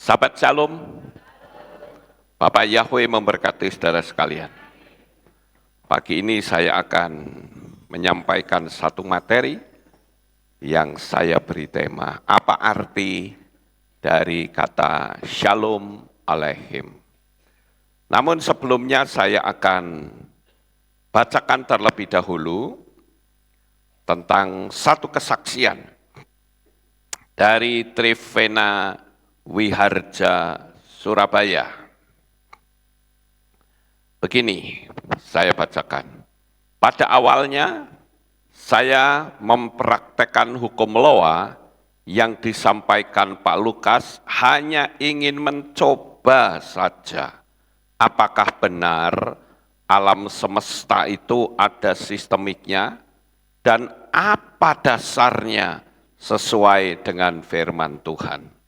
Sahabat Shalom, Bapak Yahweh memberkati saudara sekalian. Pagi ini saya akan menyampaikan satu materi yang saya beri tema, apa arti dari kata Shalom Aleichem. Namun sebelumnya saya akan bacakan terlebih dahulu tentang satu kesaksian dari Trivena Wiharja Surabaya. Begini saya bacakan. Pada awalnya saya mempraktekkan hukum Loa yang disampaikan Pak Lukas hanya ingin mencoba saja. Apakah benar alam semesta itu ada sistemiknya dan apa dasarnya sesuai dengan firman Tuhan.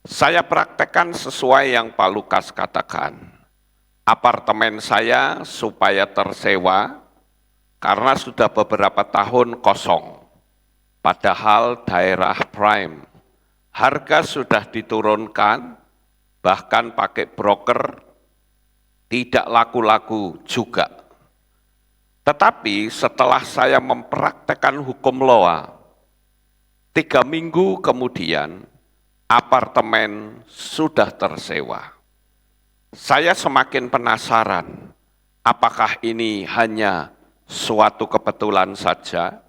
Saya praktekkan sesuai yang Pak Lukas katakan. Apartemen saya supaya tersewa karena sudah beberapa tahun kosong. Padahal daerah prime. Harga sudah diturunkan, bahkan pakai broker, tidak laku-laku juga. Tetapi setelah saya mempraktekkan hukum Loa, 3 minggu kemudian, apartemen sudah tersewa. Saya semakin penasaran, apakah ini hanya suatu kebetulan saja?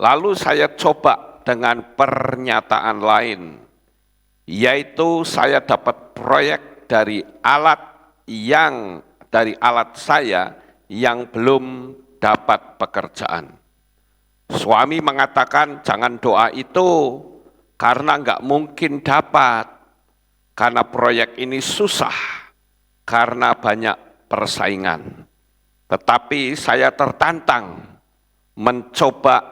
Lalu saya coba dengan pernyataan lain, yaitu saya dapat proyek dari alat saya yang belum dapat pekerjaan. Suami mengatakan jangan doa itu, karena nggak mungkin dapat, karena proyek ini susah, karena banyak persaingan. Tetapi saya tertantang mencoba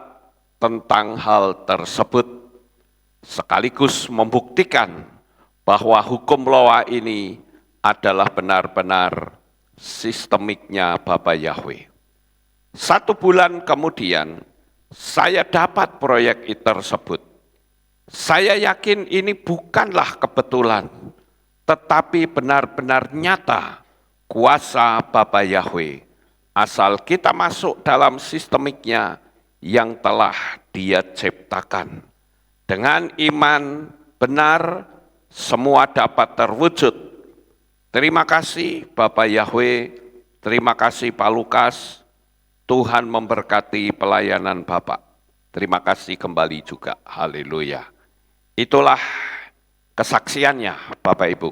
tentang hal tersebut, sekaligus membuktikan bahwa hukum Loa ini adalah benar-benar sistemiknya Bapa Yahweh. 1 bulan kemudian, saya dapat proyek tersebut. Saya yakin ini bukanlah kebetulan, tetapi benar-benar nyata kuasa Bapa Yahweh, asal kita masuk dalam sistemiknya yang telah Dia ciptakan. Dengan iman benar, semua dapat terwujud. Terima kasih Bapa Yahweh, terima kasih Pak Lukas, Tuhan memberkati pelayanan Bapak. Terima kasih kembali juga, haleluya. Itulah kesaksiannya Bapak Ibu.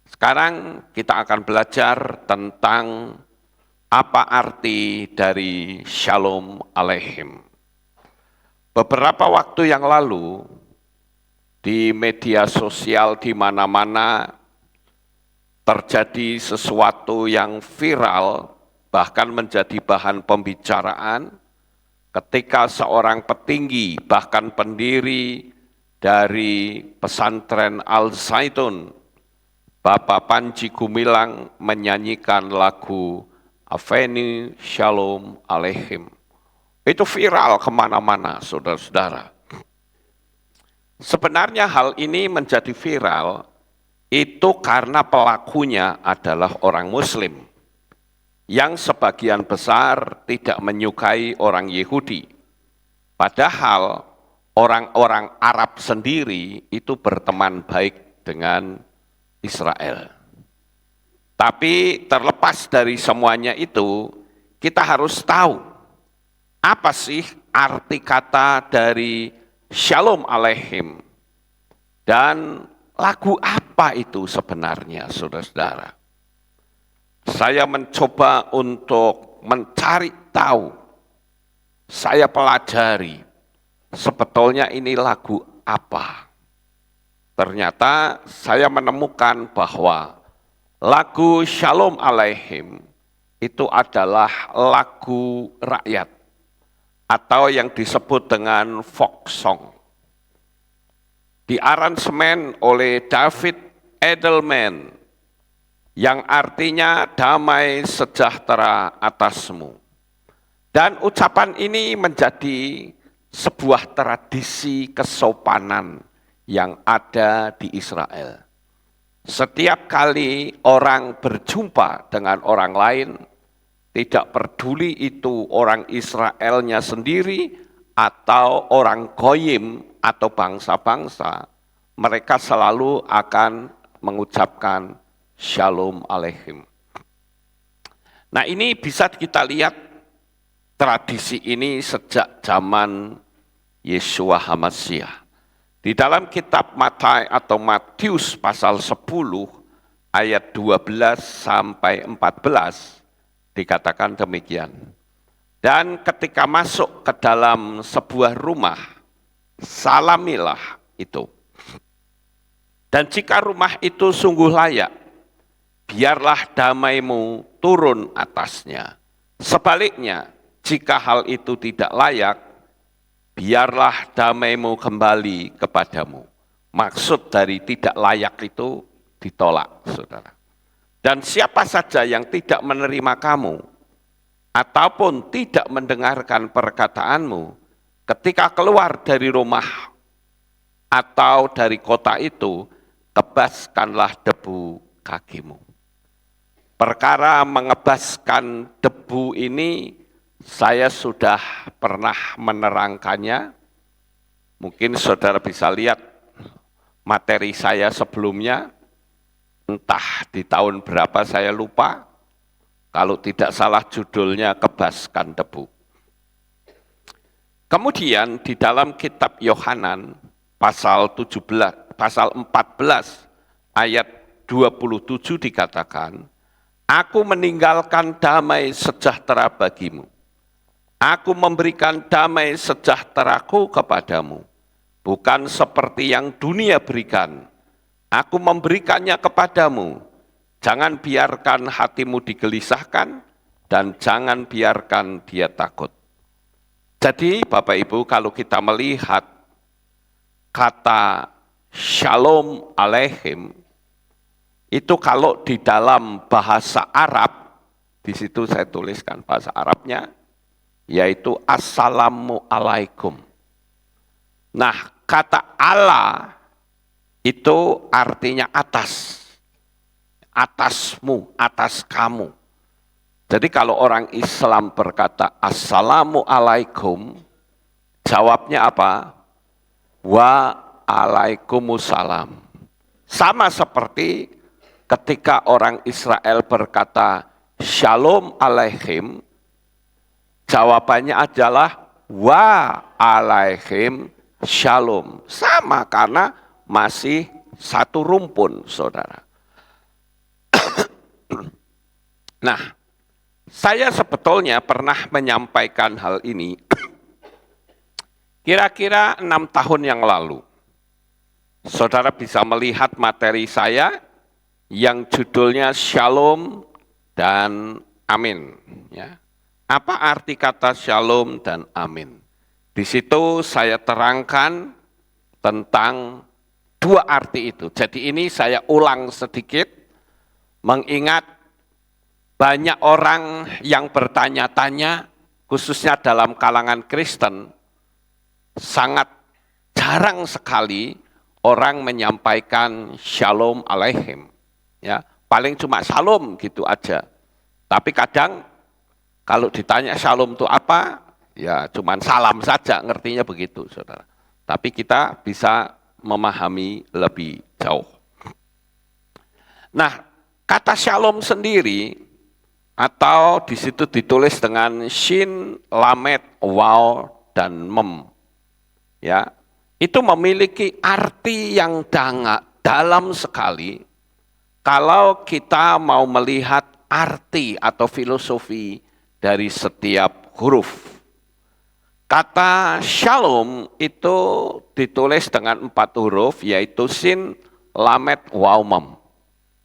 Sekarang kita akan belajar tentang apa arti dari Shalom Aleichem. Beberapa waktu yang lalu di media sosial di mana-mana terjadi sesuatu yang viral, bahkan menjadi bahan pembicaraan, ketika seorang petinggi, bahkan pendiri dari pesantren Al-Zaitun, Bapak Panji Gumilang menyanyikan lagu Aveni Shalom Aleichem. Itu viral kemana-mana, saudara-saudara. Sebenarnya hal ini menjadi viral, itu karena pelakunya adalah orang Muslim, yang sebagian besar tidak menyukai orang Yahudi. Padahal orang-orang Arab sendiri itu berteman baik dengan Israel. Tapi terlepas dari semuanya itu, kita harus tahu apa sih arti kata dari Shalom Aleichem dan lagu apa itu sebenarnya, saudara-saudara. Saya mencoba untuk mencari tahu, saya pelajari sebetulnya ini lagu apa. Ternyata saya menemukan bahwa lagu Shalom Aleichem itu adalah lagu rakyat atau yang disebut dengan folk song. Diaransemen oleh David Edelman, yang artinya damai sejahtera atasmu. Dan ucapan ini menjadi sebuah tradisi kesopanan yang ada di Israel. Setiap kali orang berjumpa dengan orang lain, tidak peduli itu orang Israelnya sendiri atau orang Goyim atau bangsa-bangsa, mereka selalu akan mengucapkan Shalom Aleichem. Nah, ini bisa kita lihat tradisi ini sejak zaman Yeshua HaMashiach. Di dalam kitab Matius pasal 10 ayat 12 sampai 14 dikatakan demikian. Dan ketika masuk ke dalam sebuah rumah, salamilah itu. Dan jika rumah itu sungguh layak, biarlah damaimu turun atasnya. Sebaliknya, jika hal itu tidak layak, biarlah damaimu kembali kepadamu. Maksud dari tidak layak itu ditolak, saudara. Dan siapa saja yang tidak menerima kamu, ataupun tidak mendengarkan perkataanmu, ketika keluar dari rumah atau dari kota itu, tebaskanlah debu kakimu. Perkara mengebaskan debu ini, saya sudah pernah menerangkannya. Mungkin saudara bisa lihat materi saya sebelumnya, entah di tahun berapa saya lupa, kalau tidak salah judulnya Kebaskan Debu. Kemudian di dalam kitab Yohanan pasal 14 ayat 27 dikatakan, Aku meninggalkan damai sejahtera bagimu. Aku memberikan damai sejahteraku kepadamu, bukan seperti yang dunia berikan. Aku memberikannya kepadamu. Jangan biarkan hatimu digelisahkan, dan jangan biarkan dia takut. Jadi Bapak Ibu, kalau kita melihat kata Shalom Aleichem, itu kalau di dalam bahasa Arab, di situ saya tuliskan bahasa Arabnya, yaitu Assalamualaikum. Nah, kata Allah itu artinya atas, atasmu, atas kamu. Jadi kalau orang Islam berkata Assalamualaikum, jawabnya apa? Waalaikumsalam. Sama seperti ketika orang Israel berkata Shalom Aleichem, jawabannya adalah Waalaikum Shalom. Sama karena masih satu rumpun, saudara. Nah, saya sebetulnya pernah menyampaikan hal ini kira-kira 6 tahun yang lalu. Saudara bisa melihat materi saya yang judulnya Shalom dan Amin. Ya. Apa arti kata Shalom dan Amin? Di situ saya terangkan tentang 2 arti itu. Jadi ini saya ulang sedikit, mengingat banyak orang yang bertanya-tanya, khususnya dalam kalangan Kristen, sangat jarang sekali orang menyampaikan Shalom Aleichem. Ya, paling cuma Shalom gitu aja. Tapi kadang kalau ditanya Shalom itu apa, ya cuman salam saja, ngertinya begitu, saudara. Tapi kita bisa memahami lebih jauh. Nah, kata Shalom sendiri, atau di situ ditulis dengan Shin, Lamed, Waw, dan Mem. Ya, itu memiliki arti yang dalam sekali kalau kita mau melihat arti atau filosofi dari setiap huruf. Kata Shalom itu ditulis dengan 4 huruf, yaitu Sin, Lamed, Waw, Mem.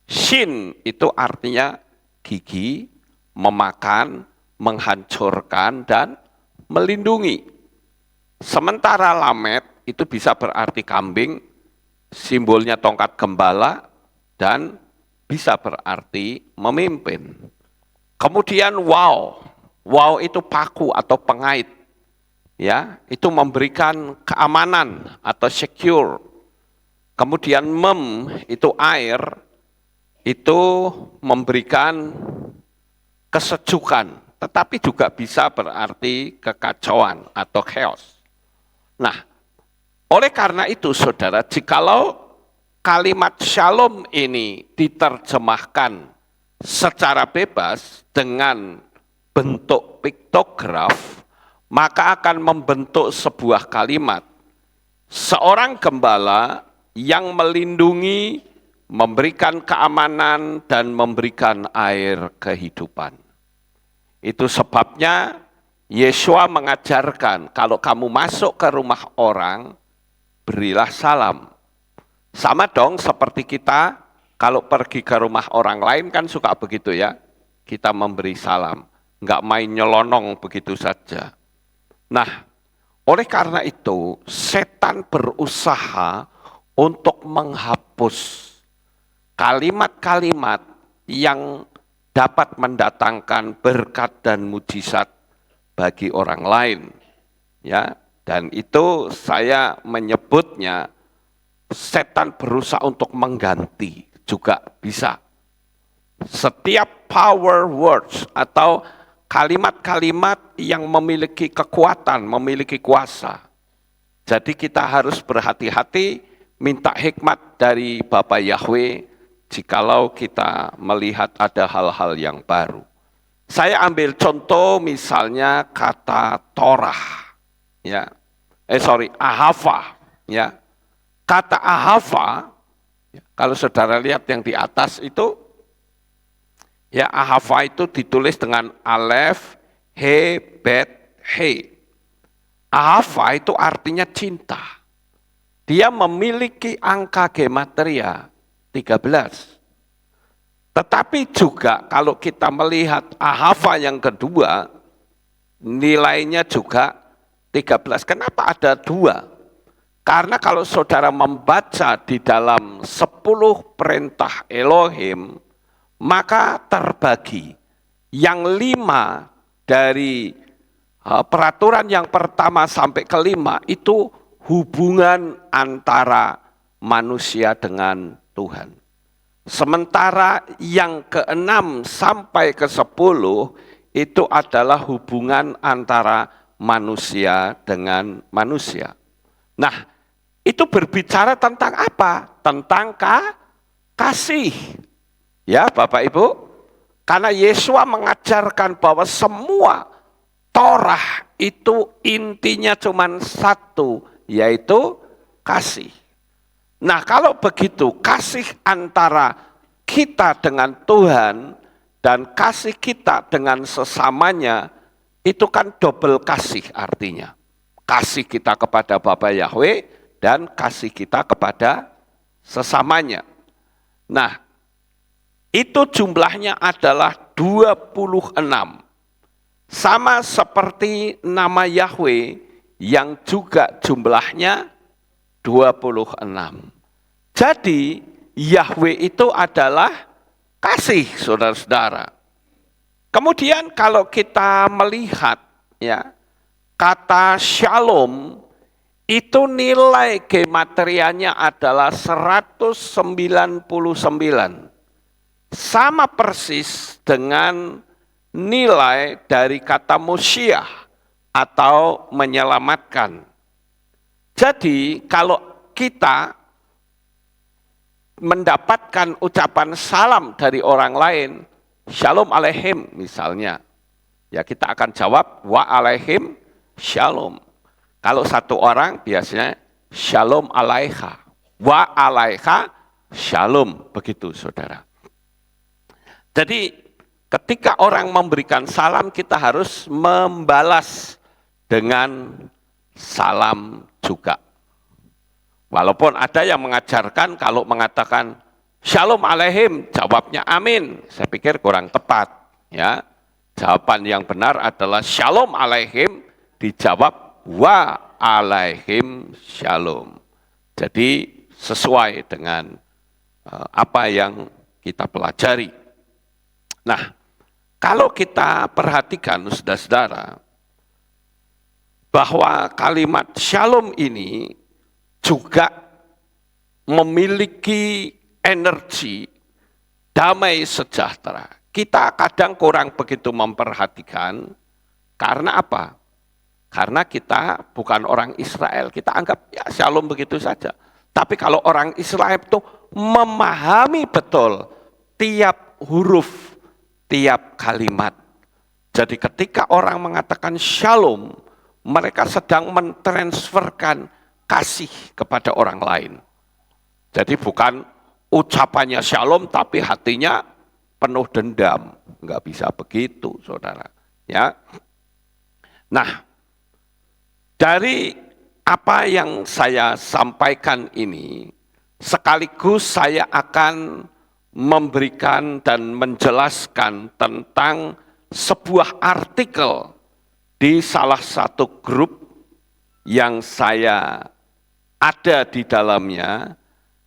Shin itu artinya gigi, memakan, menghancurkan, dan melindungi. Sementara Lamed itu bisa berarti kambing, simbolnya tongkat gembala, dan bisa berarti memimpin. Kemudian Waw, Waw itu paku atau pengait. Ya, itu memberikan keamanan atau secure. Kemudian itu air, itu memberikan kesejukan, tetapi juga bisa berarti kekacauan atau chaos. Nah, oleh karena itu saudara, jikalau kalimat shalom ini diterjemahkan secara bebas dengan bentuk piktograf, maka akan membentuk sebuah kalimat. Seorang gembala yang melindungi, memberikan keamanan, dan memberikan air kehidupan. Itu sebabnya Yesua mengajarkan, kalau kamu masuk ke rumah orang, berilah salam. Sama dong seperti kita, kalau pergi ke rumah orang lain kan suka begitu ya, kita memberi salam. Enggak main nyelonong begitu saja. Nah, oleh karena itu, setan berusaha untuk menghapus kalimat-kalimat yang dapat mendatangkan berkat dan mujizat bagi orang lain. Ya, dan itu saya menyebutnya setan berusaha untuk mengganti, juga bisa. Setiap power words atau kalimat-kalimat yang memiliki kekuatan, memiliki kuasa. Jadi kita harus berhati-hati, minta hikmat dari Bapa Yahweh jikalau kita melihat ada hal-hal yang baru. Saya ambil contoh misalnya kata Torah, ya, ahava, ya. Kata ahava, kalau saudara lihat yang di atas itu, ya ahava itu ditulis dengan alef, he, bet, he. Ahava itu artinya cinta. Dia memiliki angka gematria 13. Tetapi juga kalau kita melihat ahava yang kedua, nilainya juga 13. Kenapa ada 2? Karena kalau saudara membaca di dalam 10 perintah Elohim, maka terbagi. Yang 5 dari peraturan yang pertama sampai ke-5 itu hubungan antara manusia dengan Tuhan. Sementara yang ke-6 sampai ke-10 itu adalah hubungan antara manusia dengan manusia. Nah, itu berbicara tentang apa? Tentang kasih. Ya, Bapak Ibu. Karena Yesua mengajarkan bahwa semua Torah itu intinya cuma satu, yaitu kasih. Nah, kalau begitu kasih antara kita dengan Tuhan dan kasih kita dengan sesamanya itu kan double kasih artinya. Kasih kita kepada Bapa Yahweh dan kasih kita kepada sesamanya. Nah, itu jumlahnya adalah 26. Sama seperti nama Yahweh yang juga jumlahnya 26. Jadi Yahweh itu adalah kasih, saudara-saudara. Kemudian kalau kita melihat ya, kata shalom itu nilai gematrianya adalah 199. Sama persis dengan nilai dari kata Moshiach atau menyelamatkan. Jadi kalau kita mendapatkan ucapan salam dari orang lain, shalom aleihim misalnya, ya kita akan jawab wa alaihim shalom. Kalau satu orang biasanya shalom alaiha, wa alaiha shalom, begitu saudara. Jadi ketika orang memberikan salam, kita harus membalas dengan salam juga. Walaupun ada yang mengajarkan kalau mengatakan shalom aleihim, jawabnya amin. Saya pikir kurang tepat. Ya, jawaban yang benar adalah shalom aleihim, dijawab wa alaihim shalom. Jadi sesuai dengan apa yang kita pelajari. Nah, kalau kita perhatikan saudara-saudara, bahwa kalimat shalom ini juga memiliki energi damai sejahtera. Kita kadang kurang begitu memperhatikan, karena apa? Karena kita bukan orang Israel, kita anggap ya shalom begitu saja. Tapi kalau orang Israel itu memahami betul tiap huruf, tiap kalimat. Jadi ketika orang mengatakan shalom, mereka sedang mentransferkan kasih kepada orang lain. Jadi bukan ucapannya shalom tapi hatinya penuh dendam. Enggak bisa begitu, saudara. Ya. Nah, dari apa yang saya sampaikan ini, sekaligus saya akan memberikan dan menjelaskan tentang sebuah artikel di salah satu grup yang saya ada di dalamnya.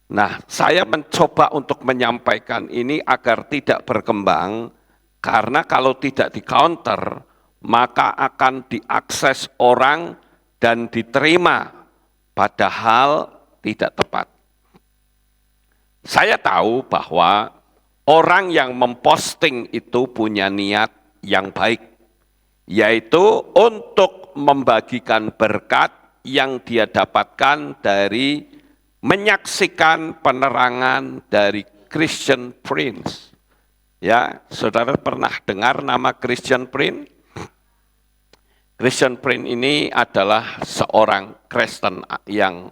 Nah, saya mencoba untuk menyampaikan ini agar tidak berkembang, karena kalau tidak di-counter, maka akan diakses orang dan diterima, padahal tidak tepat. Saya tahu bahwa orang yang memposting itu punya niat yang baik, yaitu untuk membagikan berkat yang dia dapatkan dari menyaksikan penerangan dari Christian Prince. Ya, saudara pernah dengar nama Christian Prince? Christian Prince ini adalah seorang Kristen yang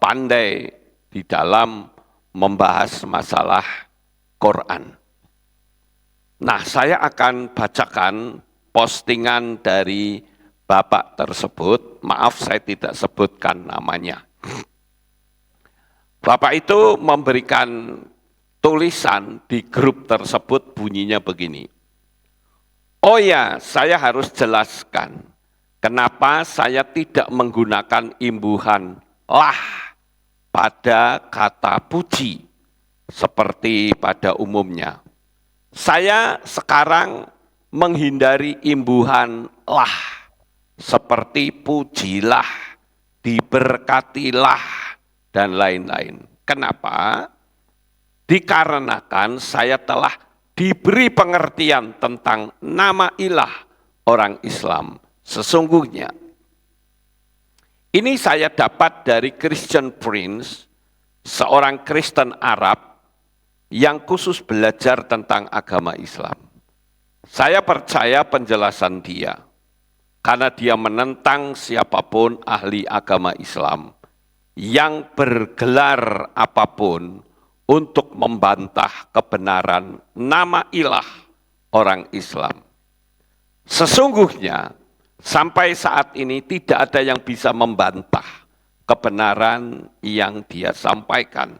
pandai di dalam membahas masalah Quran. Nah, saya akan bacakan postingan dari Bapak tersebut. Maaf, saya tidak sebutkan namanya. Bapak itu memberikan tulisan di grup tersebut, bunyinya begini. Oh ya, saya harus jelaskan kenapa saya tidak menggunakan imbuhan lah pada kata puji seperti pada umumnya. Saya sekarang menghindari imbuhan lah seperti pujilah, diberkatilah, dan lain-lain. Kenapa? Dikarenakan saya telah diberi pengertian tentang nama ilah orang Islam sesungguhnya. Ini saya dapat dari Christian Prince, seorang Kristen Arab yang khusus belajar tentang agama Islam. Saya percaya penjelasan dia, karena dia menentang siapapun ahli agama Islam yang bergelar apapun untuk membantah kebenaran nama ilah orang Islam. Sesungguhnya sampai saat ini tidak ada yang bisa membantah kebenaran yang dia sampaikan.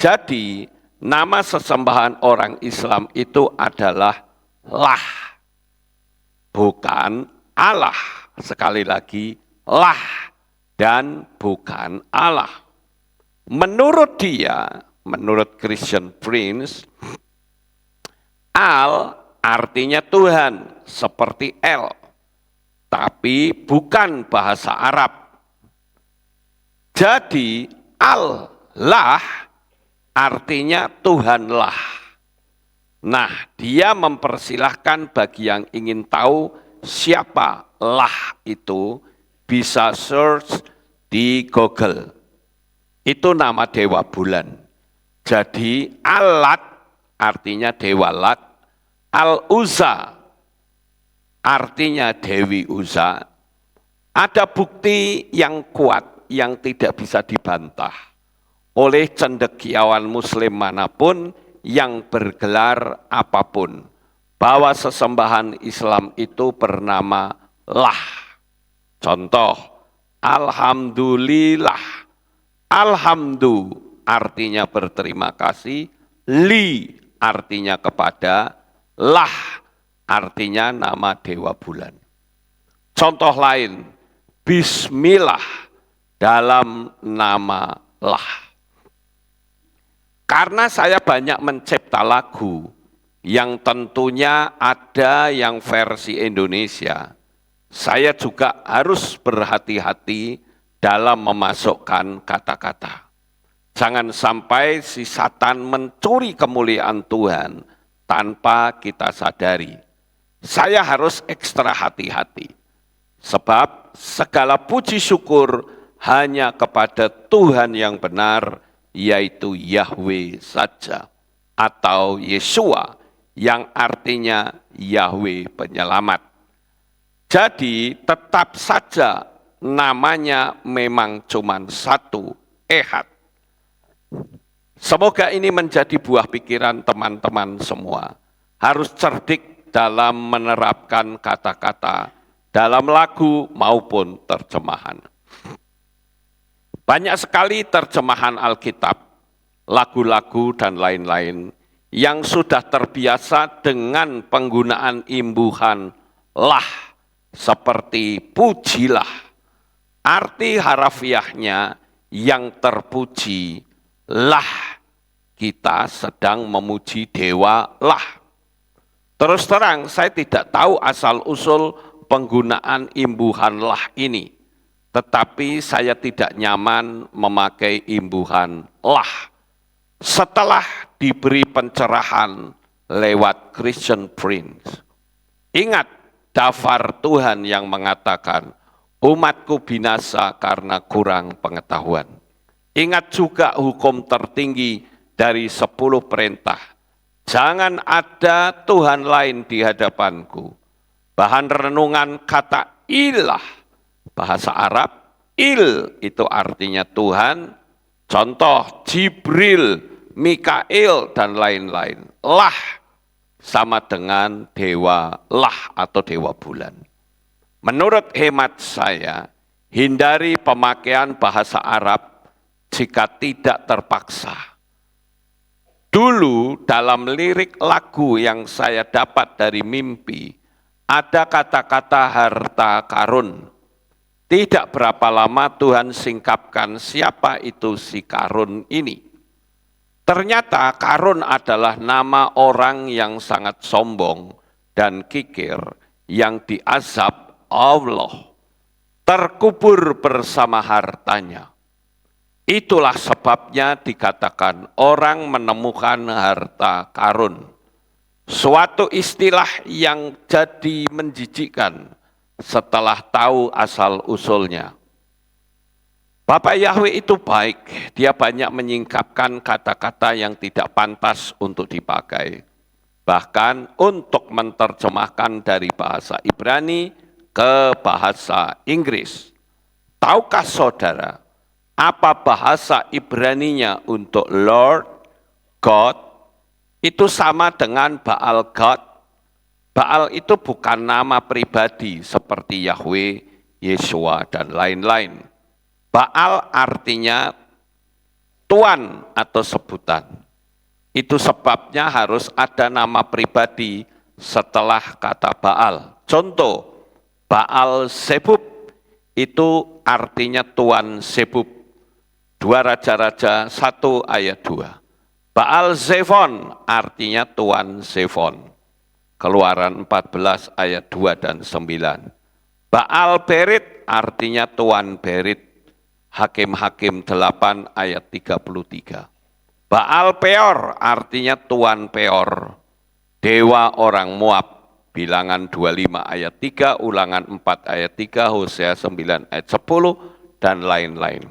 Jadi nama sesembahan orang Islam itu adalah lah, bukan Allah. Sekali lagi, lah dan bukan Allah. Menurut dia, menurut Christian Prince, Al artinya Tuhan, seperti El, tapi bukan bahasa Arab. Jadi Allah artinya Tuhanlah. Nah, dia mempersilahkan bagi yang ingin tahu siapa lah itu, bisa search di Google. Itu nama dewa bulan. Jadi Alat artinya dewa Lat, Al-Uzza artinya Dewi Uzza. Ada bukti yang kuat yang tidak bisa dibantah oleh cendekiawan muslim manapun yang bergelar apapun, bahwa sesembahan Islam itu bernama lah. Contoh, alhamdulillah. Alhamdu artinya berterima kasih, li artinya kepada, lah artinya nama dewa bulan. Contoh lain, bismillah dalam nama lah. Karena saya banyak mencipta lagu yang tentunya ada yang versi Indonesia, saya juga harus berhati-hati dalam memasukkan kata-kata. Jangan sampai si Satan mencuri kemuliaan Tuhan tanpa kita sadari. Saya harus ekstra hati-hati. Sebab segala puji syukur hanya kepada Tuhan yang benar, yaitu Yahweh saja. Atau Yeshua, yang artinya Yahweh penyelamat. Jadi tetap saja namanya memang cuma satu, Ehad. Semoga ini menjadi buah pikiran teman-teman semua. Harus cerdik dalam menerapkan kata-kata dalam lagu maupun terjemahan. Banyak sekali terjemahan Alkitab, lagu-lagu dan lain-lain yang sudah terbiasa dengan penggunaan imbuhan lah seperti pujilah. Arti harafiahnya yang terpuji lah, kita sedang memuji dewa lah. Terus terang saya tidak tahu asal-usul penggunaan imbuhan lah ini. Tetapi saya tidak nyaman memakai imbuhan lah. Setelah diberi pencerahan lewat Christian Prince. Ingat daftar Tuhan yang mengatakan, umatku binasa karena kurang pengetahuan. Ingat juga hukum tertinggi dari 10 perintah. Jangan ada Tuhan lain di hadapanku. Bahan renungan kata ilah. Bahasa Arab, il itu artinya Tuhan. Contoh Jibril, Mikail, dan lain-lain. Lah sama dengan dewa lah atau dewa bulan. Menurut hemat saya, hindari pemakaian bahasa Arab jika tidak terpaksa. Dulu dalam lirik lagu yang saya dapat dari mimpi, ada kata-kata harta karun. Tidak berapa lama Tuhan singkapkan siapa itu si karun ini. Ternyata karun adalah nama orang yang sangat sombong dan kikir yang diazab Allah, terkubur bersama hartanya. Itulah sebabnya dikatakan orang menemukan harta karun. Suatu istilah yang jadi menjijikkan setelah tahu asal-usulnya. Bapak Yahweh itu baik, dia banyak menyingkapkan kata-kata yang tidak pantas untuk dipakai. Bahkan untuk menerjemahkan dari bahasa Ibrani ke bahasa Inggris. Tahukah saudara, apa bahasa Ibraninya untuk Lord, God? Itu sama dengan Baal God. Baal itu bukan nama pribadi seperti Yahweh, Yeshua, dan lain-lain. Baal artinya tuan atau sebutan. Itu sebabnya harus ada nama pribadi setelah kata Baal. Contoh, Baal Zebub itu artinya tuan Zebub. 2 Raja-Raja 1 ayat 2. Baal Zefon artinya tuan Zefon. Keluaran 14 ayat 2 dan 9. Baal Berit artinya tuan Berit. Hakim-Hakim 8 ayat 33. Baal Peor artinya tuan Peor. Dewa orang Moab. Bilangan 25 ayat 3, Ulangan 4 ayat 3, Hosea 9 ayat 10, dan lain-lain.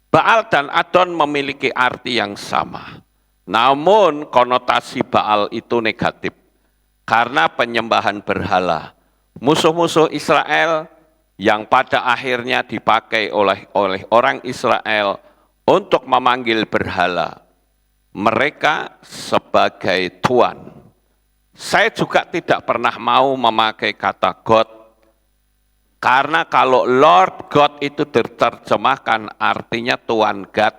Baal dan Adon memiliki arti yang sama. Namun konotasi Baal itu negatif. Karena penyembahan berhala. Musuh-musuh Israel yang pada akhirnya dipakai oleh orang Israel untuk memanggil berhala. Mereka sebagai tuan. Saya juga tidak pernah mau memakai kata God. Karena kalau Lord God itu diterjemahkan artinya Tuhan God.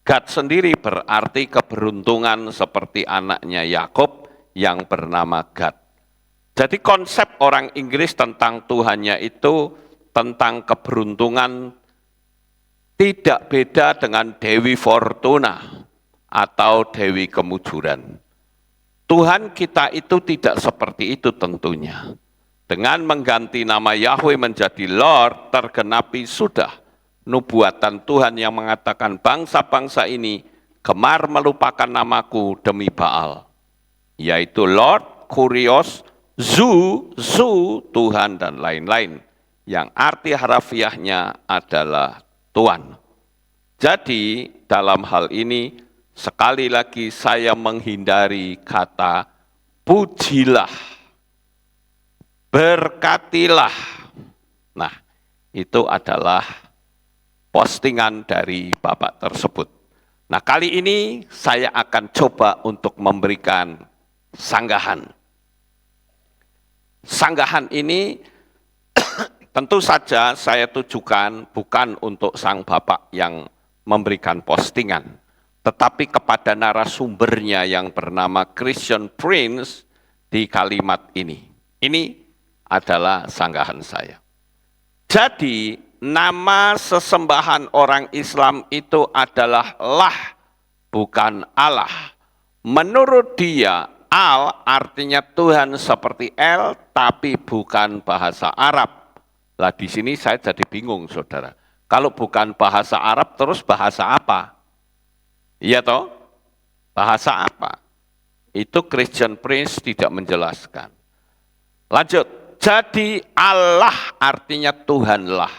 God sendiri berarti keberuntungan seperti anaknya Yakub yang bernama God. Jadi konsep orang Inggris tentang Tuhannya itu tentang keberuntungan tidak beda dengan Dewi Fortuna atau Dewi Kemujuran. Tuhan kita itu tidak seperti itu tentunya. Dengan mengganti nama Yahweh menjadi Lord, tergenapi sudah nubuatan Tuhan yang mengatakan bangsa-bangsa ini gemar melupakan namaku demi Baal, yaitu Lord, Kurios, Zu, Tuhan, dan lain-lain, yang arti harafiahnya adalah Tuhan. Jadi dalam hal ini sekali lagi saya menghindari kata pujilah, berkatilah. Nah, itu adalah postingan dari Bapak tersebut. Nah, kali ini saya akan coba untuk memberikan sanggahan. Sanggahan ini tentu saja saya tujukan bukan untuk sang Bapak yang memberikan postingan, tetapi kepada narasumbernya yang bernama Christian Prince di kalimat ini. Ini adalah sanggahan saya. Jadi, nama sesembahan orang Islam itu adalah lah, bukan Allah. Menurut dia, Al artinya Tuhan seperti El, tapi bukan bahasa Arab. Lah di sini saya jadi bingung, saudara. Kalau bukan bahasa Arab, terus bahasa apa? Iya toh? Bahasa apa? Itu Christian Prince tidak menjelaskan. Lanjut. Jadi Allah artinya Tuhanlah.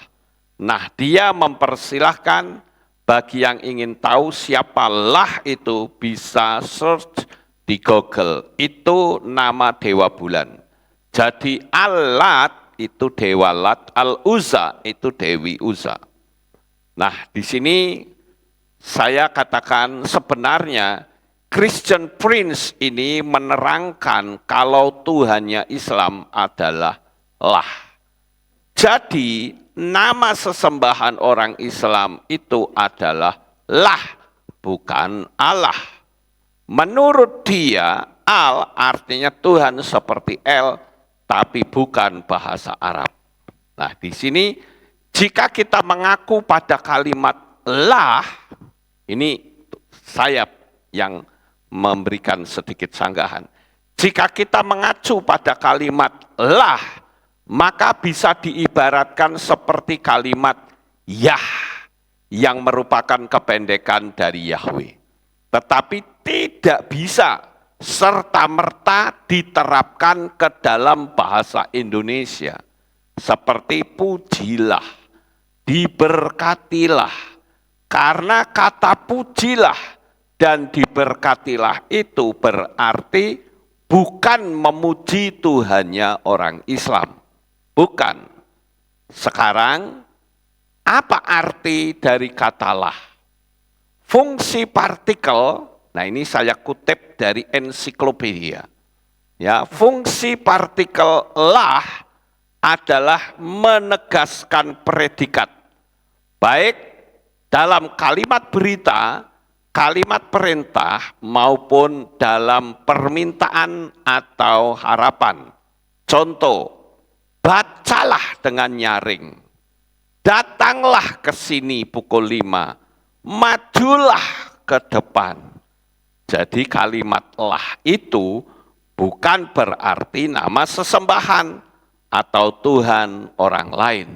Nah, dia mempersilahkan bagi yang ingin tahu siapa lah itu bisa search di Google. Itu nama dewa bulan. Jadi Al-Lat itu dewa Lat, Al-Uzza itu Dewi Uzza. Nah, di sini saya katakan sebenarnya Christian Prince ini menerangkan kalau Tuhannya Islam adalah lah. Jadi nama sesembahan orang Islam itu adalah lah, bukan Allah. Menurut dia, Al artinya Tuhan seperti El, tapi bukan bahasa Arab. Nah, di sini jika kita mengaku pada kalimat lah, ini saya yang memberikan sedikit sanggahan. Jika kita mengacu pada kalimat lah, maka bisa diibaratkan seperti kalimat Yah, yang merupakan kependekan dari Yahweh. Tetapi tidak bisa serta-merta diterapkan ke dalam bahasa Indonesia. Seperti pujilah, diberkatilah. Karena kata pujilah dan diberkatilah itu berarti bukan memuji Tuhannya orang Islam. Bukan. Sekarang, apa arti dari kata lah? Fungsi partikel, nah ini saya kutip dari ensiklopedia. Ya, fungsi partikel lah adalah menegaskan predikat. Baik dalam kalimat berita, kalimat perintah maupun dalam permintaan atau harapan. Contoh, bacalah dengan nyaring, datanglah ke sini pukul 5, majulah ke depan. Jadi kalimat lah itu bukan berarti nama sesembahan atau Tuhan orang lain.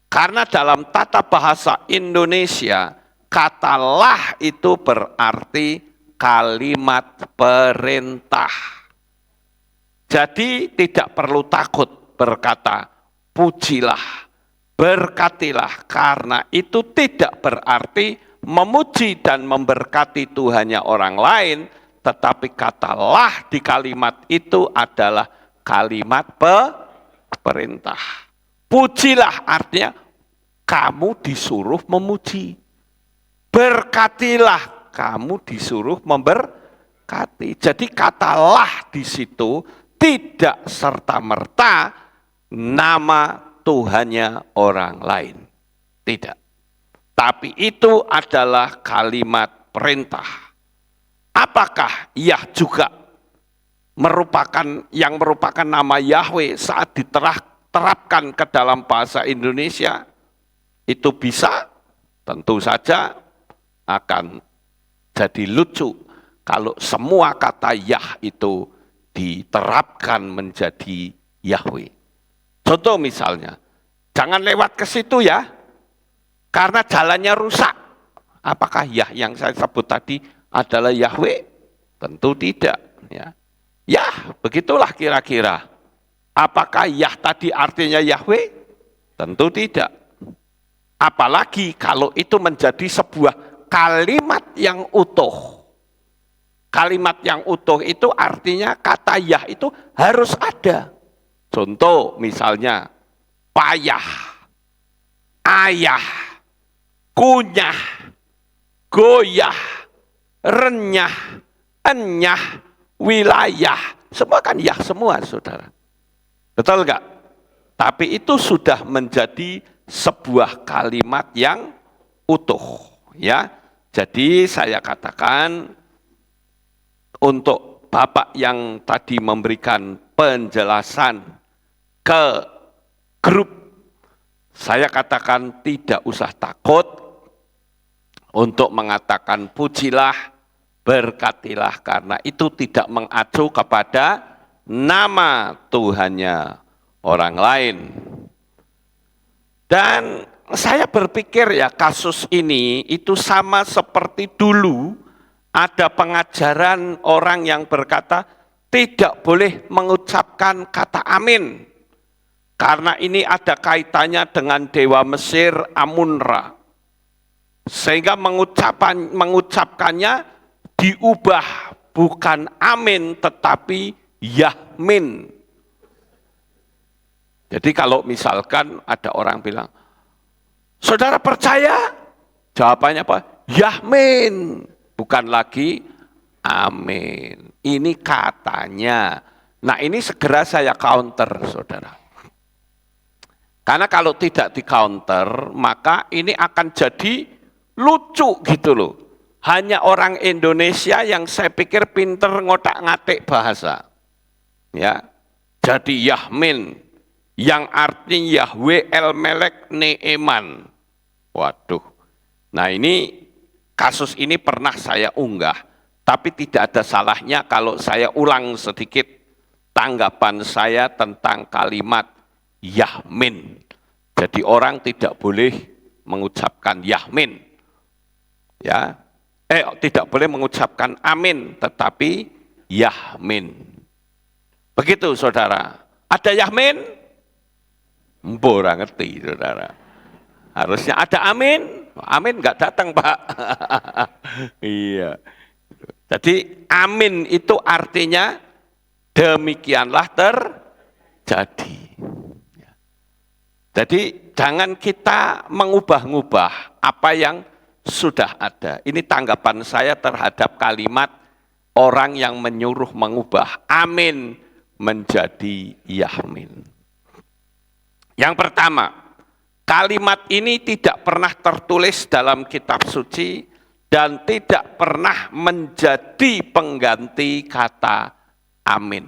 Karena dalam tata bahasa Indonesia, kata lah itu berarti kalimat perintah. Jadi tidak perlu takut berkata pujilah, berkatilah, karena itu tidak berarti memuji dan memberkati Tuhannya orang lain, tetapi kata lah di kalimat itu adalah kalimat perintah. Pujilah artinya kamu disuruh memuji. Berkatilah, kamu disuruh memberkati. Jadi katalah di situ tidak serta-merta nama Tuhannya orang lain. Tidak. Tapi itu adalah kalimat perintah. Apakah Yah juga merupakan nama Yahweh saat diterapkan ke dalam bahasa Indonesia? Itu bisa? Tentu saja akan jadi lucu kalau semua kata Yah itu diterapkan menjadi Yahweh. Contoh misalnya, jangan lewat ke situ ya. karena jalannya rusak. Apakah Yah yang saya sebut tadi adalah Yahweh? Tentu tidak. Ya, begitulah kira-kira. Apakah Yah tadi artinya Yahweh? Tentu tidak. Apalagi kalau itu menjadi sebuah kalimat yang utuh. Kalimat yang utuh itu artinya kata Yah itu harus ada. Contoh misalnya payah, ayah, kunyah, goyah, renyah, enyah, wilayah. Semua kan Yah semua, saudara. Betul enggak? Tapi itu sudah menjadi sebuah kalimat yang utuh. Ya, jadi saya katakan untuk Bapak yang tadi memberikan penjelasan ke grup, saya katakan tidak usah takut untuk mengatakan pujilah, berkatilah, karena itu tidak mengacu kepada nama Tuhannya orang lain. Dan saya berpikir ya kasus ini itu sama seperti dulu ada pengajaran orang yang berkata tidak boleh mengucapkan kata amin. Karena ini ada kaitannya dengan dewa Mesir Amun-Ra. Sehingga mengucapkannya diubah bukan amin tetapi Yahmin. Jadi kalau misalkan ada orang bilang, saudara percaya? Jawabannya apa? Yahmin. Bukan lagi amin. Ini katanya. Nah ini segera saya counter, saudara. Karena kalau tidak di counter, maka ini akan jadi lucu gitu loh. Hanya orang Indonesia yang saya pikir pinter ngotak-ngatik bahasa. Ya, jadi Yahmin. Yang artinya Yahweh El Melek Neeman. Waduh. Nah ini kasus ini pernah saya unggah, tapi tidak ada salahnya kalau saya ulang sedikit tanggapan saya tentang kalimat Yahmin. Jadi orang tidak boleh mengucapkan Yahmin. Ya. Tidak boleh mengucapkan amin, tetapi Yahmin. Begitu saudara. Ada Yahmin? Ora ngerti, saudara. Harusnya ada amin. Amin enggak datang, Pak. Iya. Jadi amin itu artinya demikianlah terjadi. Jadi jangan kita mengubah-ubah apa yang sudah ada. Ini tanggapan saya terhadap kalimat orang yang menyuruh mengubah amin menjadi Yahmin. Yang pertama, kalimat ini tidak pernah tertulis dalam kitab suci dan tidak pernah menjadi pengganti kata amin.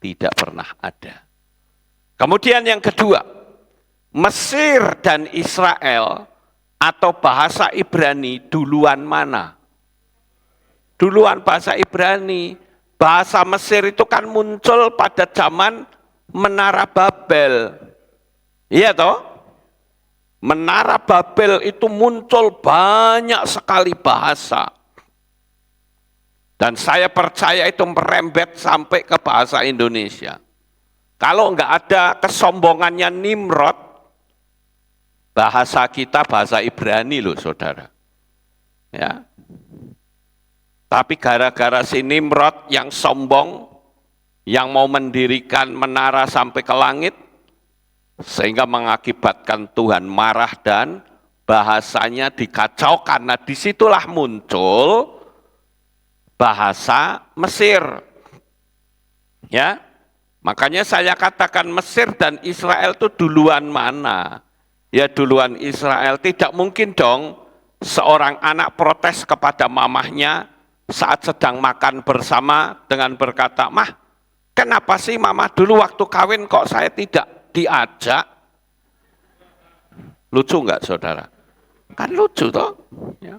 Tidak pernah ada. Kemudian yang kedua, Mesir dan Israel atau bahasa Ibrani duluan mana? Duluan bahasa Ibrani. Bahasa Mesir itu kan muncul pada zaman Menara Babel. Iya toh? Menara Babel itu muncul banyak sekali bahasa. Dan saya percaya itu merembet sampai ke bahasa Indonesia. Kalau enggak ada kesombongannya Nimrod, bahasa kita bahasa Ibrani loh saudara. Ya. Tapi gara-gara si Nimrod yang sombong, yang mau mendirikan menara sampai ke langit, sehingga mengakibatkan Tuhan marah dan bahasanya dikacaukan. Nah disitulah muncul bahasa Mesir. Ya, makanya saya katakan Mesir dan Israel itu duluan mana? Ya duluan Israel. Tidak mungkin dong seorang anak protes kepada mamahnya saat sedang makan bersama dengan berkata, "Mah, kenapa sih mama dulu waktu kawin kok saya tidak diajak?" Lucu enggak saudara? Kan lucu toh. Ya.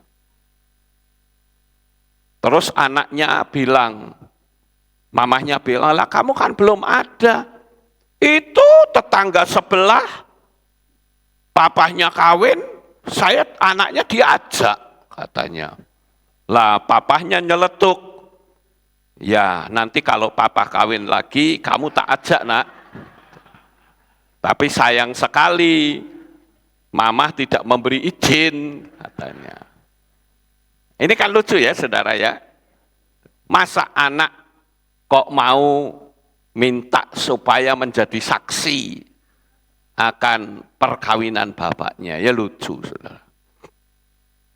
Terus anaknya bilang, mamahnya bilang, "Lah kamu kan belum ada." Itu tetangga sebelah, papahnya kawin, Saya anaknya diajak katanya. Lah papahnya nyeletuk. Ya nanti kalau papa kawin lagi kamu tak ajak nak. Tapi sayang sekali mama tidak memberi izin katanya. Ini kan lucu ya saudara ya. Masa anak kok mau minta supaya menjadi saksi akan perkawinan bapaknya, ya lucu saudara.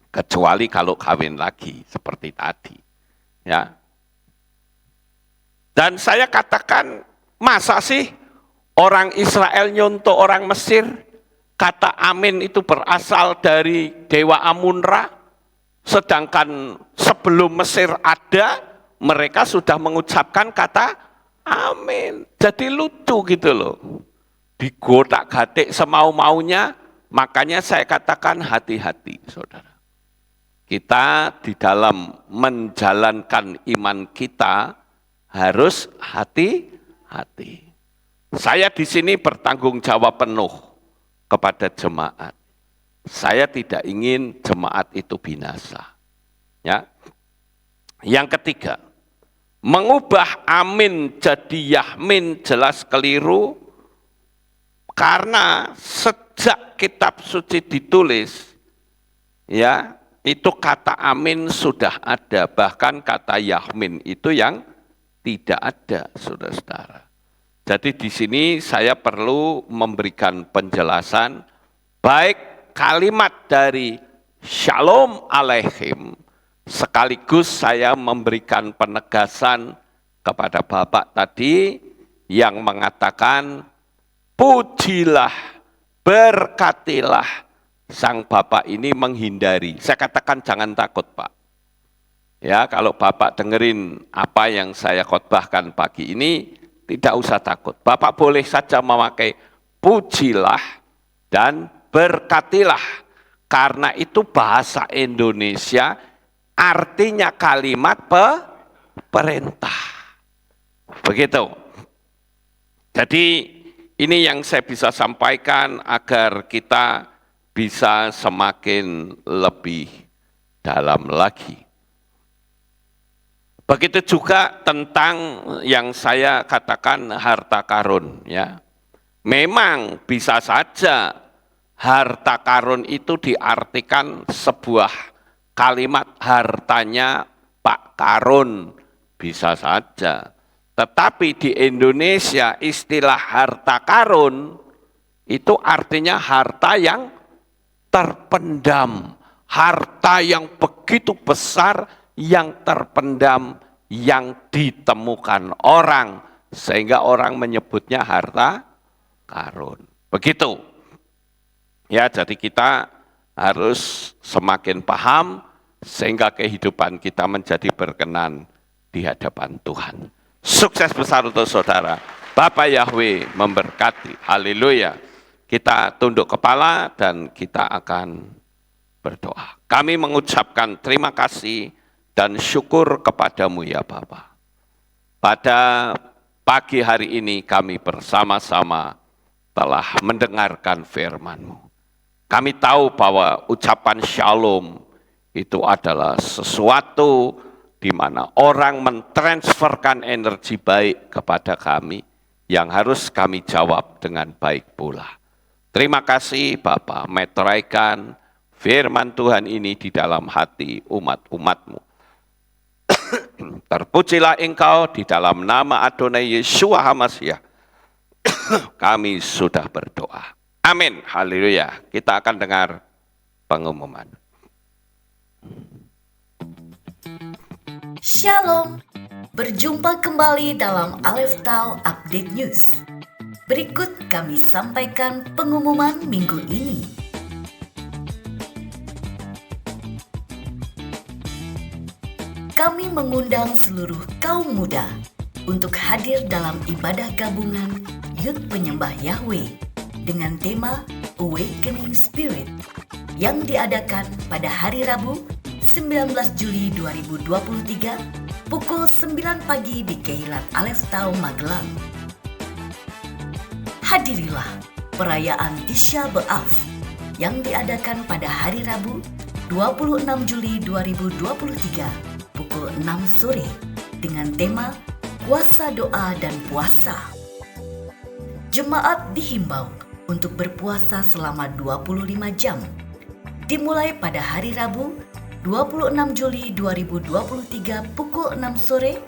Kecuali kalau kawin lagi seperti tadi, ya. Dan saya katakan, masa sih orang Israel nyontoh orang Mesir? Kata amin itu berasal dari dewa Amun-Ra, sedangkan sebelum Mesir ada, mereka sudah mengucapkan kata amin. Jadi lucu gitu loh. Digotak-gatik semau-maunya, makanya saya katakan hati-hati saudara. Kita di dalam menjalankan iman kita harus hati-hati. Saya di sini bertanggung jawab penuh kepada jemaat. Saya tidak ingin jemaat itu binasa. Ya. Yang ketiga, mengubah amin jadi yahmin jelas keliru, karena sejak kitab suci ditulis, ya, itu kata amin sudah ada, bahkan kata yahmin itu yang tidak ada, saudara-saudara. Jadi di sini saya perlu memberikan penjelasan, baik kalimat dari Shalom Aleichem, sekaligus saya memberikan penegasan kepada Bapak tadi yang mengatakan, pujilah, berkatilah. Sang Bapak ini menghindari. Saya katakan jangan takut Pak. Ya, kalau Bapak dengerin apa yang saya khotbahkan pagi ini, tidak usah takut. Bapak boleh saja memakai pujilah dan berkatilah. Karena itu bahasa Indonesia, artinya kalimat perintah. Begitu. Jadi ini yang saya bisa sampaikan agar kita bisa semakin lebih dalam lagi. Begitu juga tentang yang saya katakan harta karun, ya. Memang bisa saja harta karun itu diartikan sebuah kalimat hartanya Pak Karun, bisa saja. Tetapi di Indonesia istilah harta karun itu artinya harta yang terpendam, harta yang begitu besar yang terpendam, yang ditemukan orang, sehingga orang menyebutnya harta karun. Begitu. Ya, jadi kita harus semakin paham sehingga kehidupan kita menjadi berkenan di hadapan Tuhan. Sukses besar untuk saudara. Bapak Yahweh memberkati. Haleluya. Kita tunduk kepala dan kita akan berdoa. Kami mengucapkan terima kasih dan syukur kepadamu ya Bapa. Pada pagi hari ini kami bersama-sama telah mendengarkan firman-Mu. Kami tahu bahwa ucapan shalom itu adalah sesuatu di mana orang mentransferkan energi baik kepada kami yang harus kami jawab dengan baik pula. Terima kasih Bapa, meteraikan firman Tuhan ini di dalam hati umat-umat-Mu. Terpujilah Engkau di dalam nama Adonai Yeshua HaMashiach. Kami sudah berdoa. Amin. Haleluya. Kita akan dengar pengumuman. Shalom. Berjumpa kembali dalam Aleph Tau Update News. Berikut kami sampaikan pengumuman minggu ini. Kami mengundang seluruh kaum muda untuk hadir dalam ibadah gabungan Youth Penyembah Yahweh dengan tema Awakening Spirit yang diadakan pada hari Rabu 19 Juli 2023 pukul 9 pagi di Keilat Aleph Tau Magelang. Hadirilah perayaan Tisha B'Av yang diadakan pada hari Rabu 26 Juli 2023 pukul 6 sore dengan tema Kuasa Doa dan Puasa. Jemaat dihimbau untuk berpuasa selama 25 jam, dimulai pada hari Rabu 26 Juli 2023 pukul 6 sore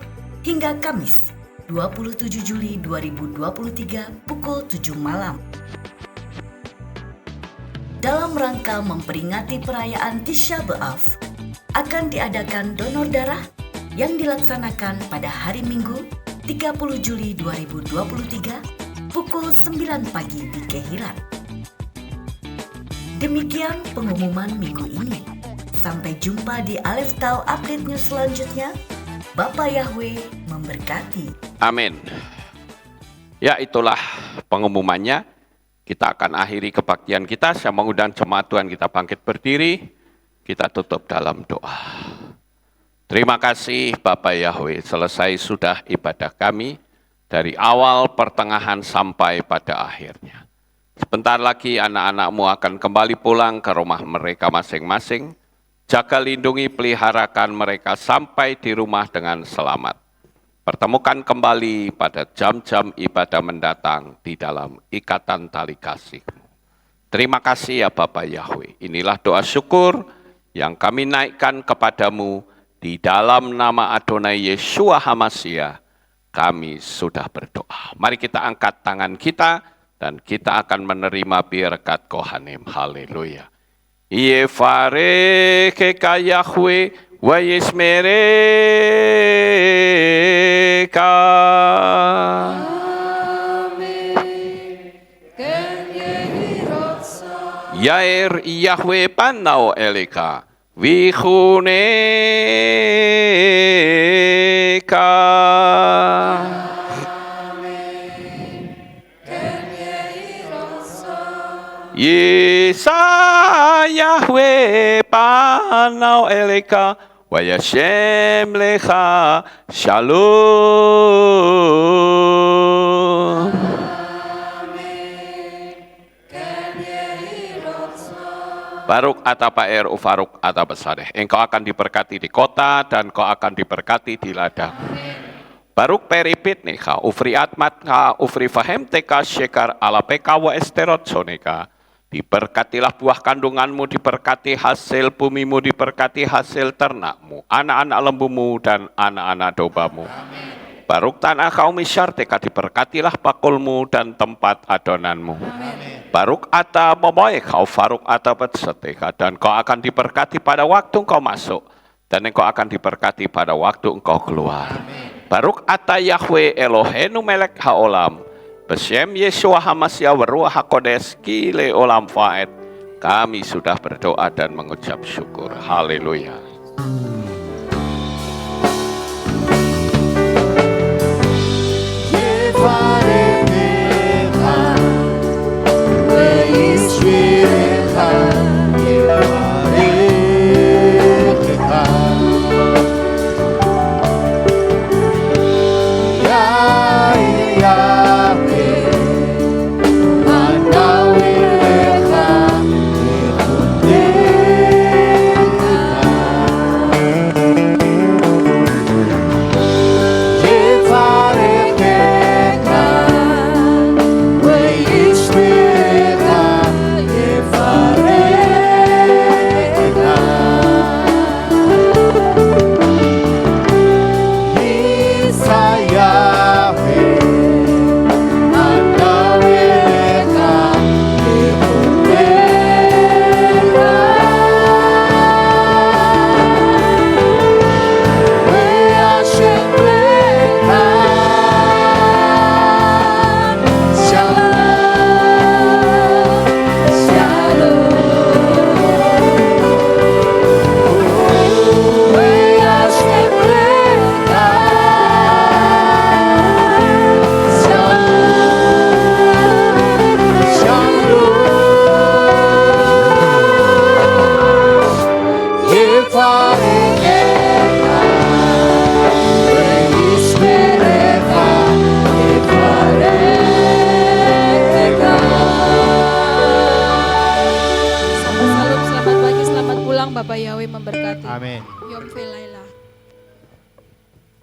hingga Kamis 27 Juli 2023 pukul 7 malam. Dalam rangka memperingati perayaan Tisha B'Av, akan diadakan donor darah yang dilaksanakan pada hari Minggu 30 Juli 2023 pukul 9 pagi di Kehirat. Demikian pengumuman minggu ini. Sampai jumpa di Aleph Tau update news selanjutnya. Bapa Yahweh memberkati. Amin. Ya, itulah pengumumannya. Kita akan akhiri kebaktian kita. Saya mengundang jemaat Tuhan kita bangkit berdiri. Kita tutup dalam doa. Terima kasih Bapa Yahweh, selesai sudah ibadah kami dari awal, pertengahan, sampai pada akhirnya. Sebentar lagi anak-anak-Mu akan kembali pulang ke rumah mereka masing-masing. Jaga, lindungi, peliharakan mereka sampai di rumah dengan selamat. Pertemukan kembali pada jam-jam ibadah mendatang di dalam ikatan tali kasih-Mu. Terima kasih ya Bapa Yahweh. Inilah doa syukur yang kami naikkan kepadamu di dalam nama Adonai Yeshua HaMashiach. Kami sudah berdoa. Mari kita angkat tangan kita dan kita akan menerima berkat Kohanim. Haleluya. Yefareke Yahweh wa yismereka. Yair Yahweh panau eleka vichuneka. Yesa Yahweh panau eleka wa yashem lecha shalom. Baruk ata Pa'er ufaruk ata besareh. Engkau akan diberkati di kota dan kau akan diberkati di ladang. Baruk peripit neka ufri atmat ka ufri fahem teka syekar ala peka wa esterot soneka. Diberkatilah buah kandunganmu, diberkati hasil bumimu, diberkati hasil ternakmu, anak-anak lembumu dan anak-anak dombamu. Baruk tanah kaum isyarteka, diberkatilah pakulmu dan tempat adonanmu. Baruk ata momoe kau faruk ata betseteka, dan kau akan diberkati pada waktu engkau masuk, dan engkau akan diberkati pada waktu engkau keluar. Baruk ata Yahweh Elohenu melek haolam, Beshem Yeshua HaMashiach Waruah HaKodes Kile Olam Faed. Kami sudah berdoa dan mengucap syukur. Haleluya.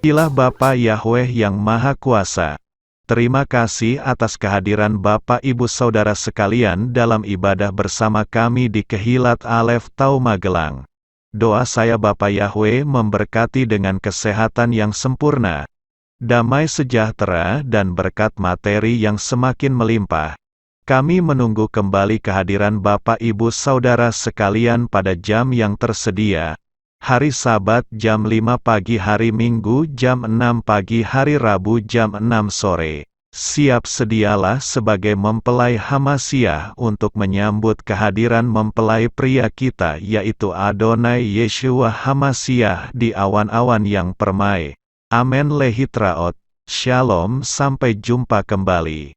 Ilah Bapa Yahweh yang Maha Kuasa. Terima kasih atas kehadiran Bapak Ibu Saudara sekalian dalam ibadah bersama kami di Kehilat Alef Tau Magelang. Doa saya Bapa Yahweh memberkati dengan kesehatan yang sempurna, damai sejahtera dan berkat materi yang semakin melimpah. Kami menunggu kembali kehadiran Bapak Ibu Saudara sekalian pada jam yang tersedia. Hari Sabat jam 5 pagi, hari Minggu jam 6 pagi, hari Rabu jam 6 sore. Siap sedialah sebagai mempelai Hamasiah untuk menyambut kehadiran mempelai pria kita yaitu Adonai Yeshua Hamasiah di awan-awan yang permai. Amen lehitraot. Shalom, sampai jumpa kembali.